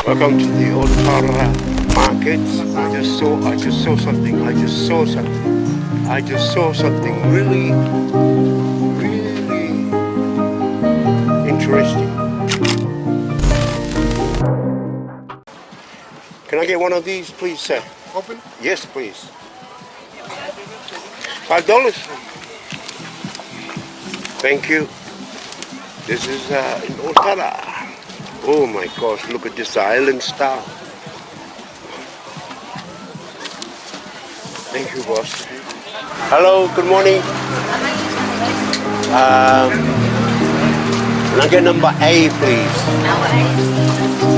Welcome to the Otara Market. I just saw something really interesting. Can I get one of these, please, sir? Open? Yes, please. $5. Thank you. This is in Otara. Oh my gosh, look at this island style. Thank you, boss. Hello, good morning. Nugget number A, please.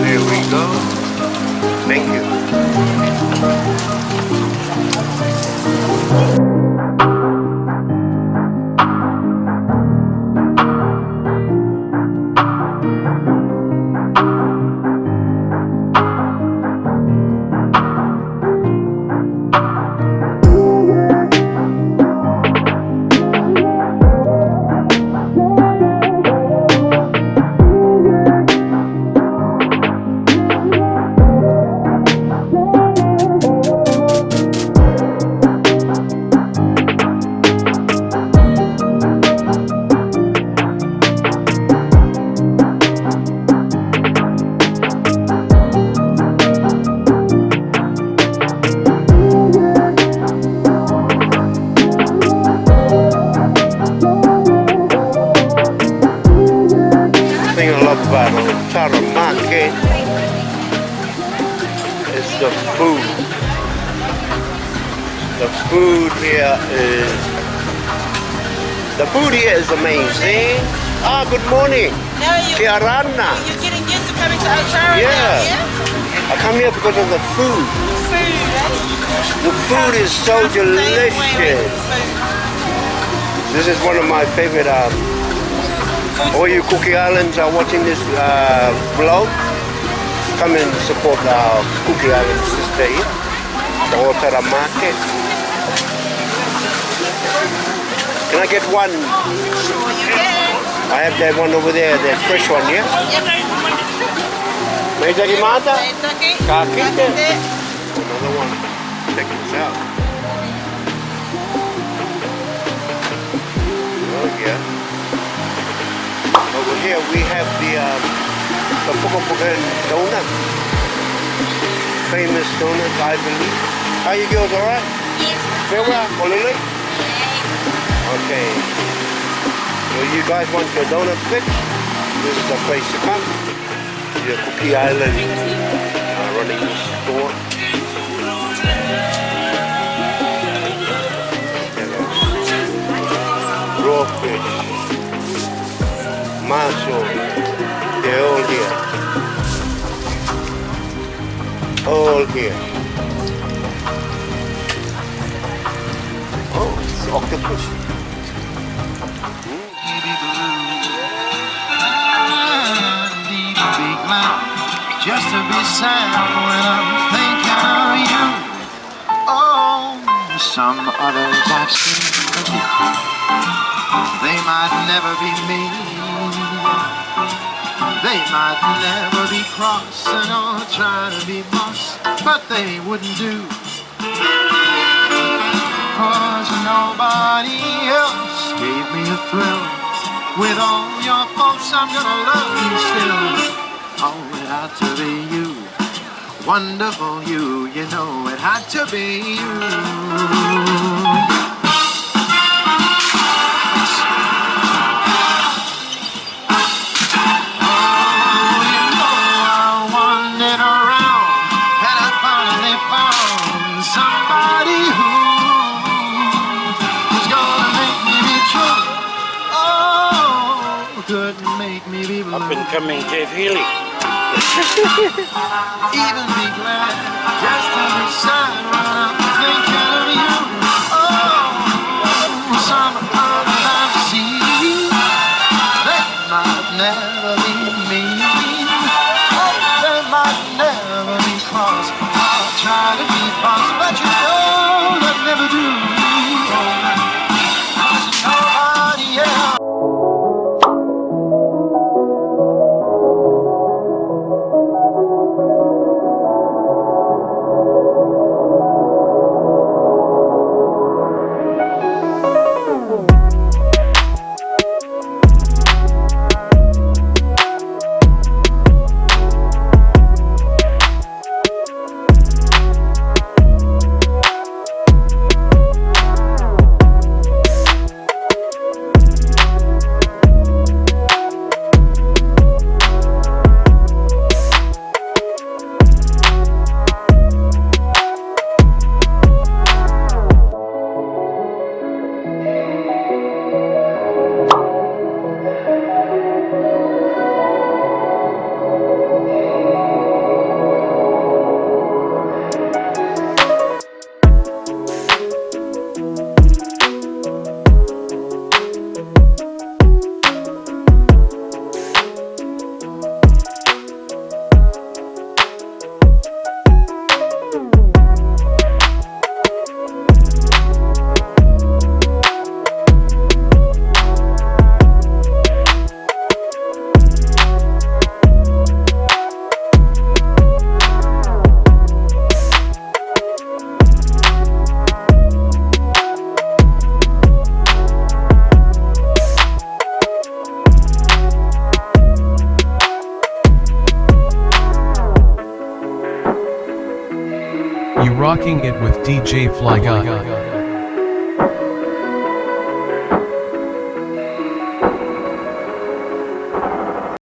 There we go. Thank you. About Otara Market is the food. The food here is amazing. Ah, good morning. You're getting used to coming to Otara Yeah. now, yeah? I come here because of the food. The food is so delicious. This is one of my favorite. All you Cookie Islands are watching this vlog, come and support our Cookie Island sister here, the Otara Market. Can I get one? Sure you can. I have that one over there, that fresh one, yeah? May tarimata? Kakite? Another one. Check this out. Oh yeah. Over here we have the Pukapukan donut. Famous donut, I believe. How you girls, alright? Yes. Very well, Polynesian? Okay. So you guys want your donut fix? This is the place to come. The Cookie Island running store. Raw fish. Maso, they're all here. All here. Oh, it's octopus. Just to be sad when I'm thinking of you. Oh, some others I've seen before. They might never be me. They might never be crossing or try to be boss, but they wouldn't do. Cause nobody else gave me a thrill. With all your faults, I'm gonna love you still. Oh, it had to be you. Wonderful you, you know it had to be you. Up and coming Jeff Healy. Even be glad just to be sad when I'm thinking of you. Oh, some others I've seen, they might never be mean. Oh, they might never be cross. I'll try to be boss, but you know I never do. Nobody else. You rocking it with DJ Flyguy.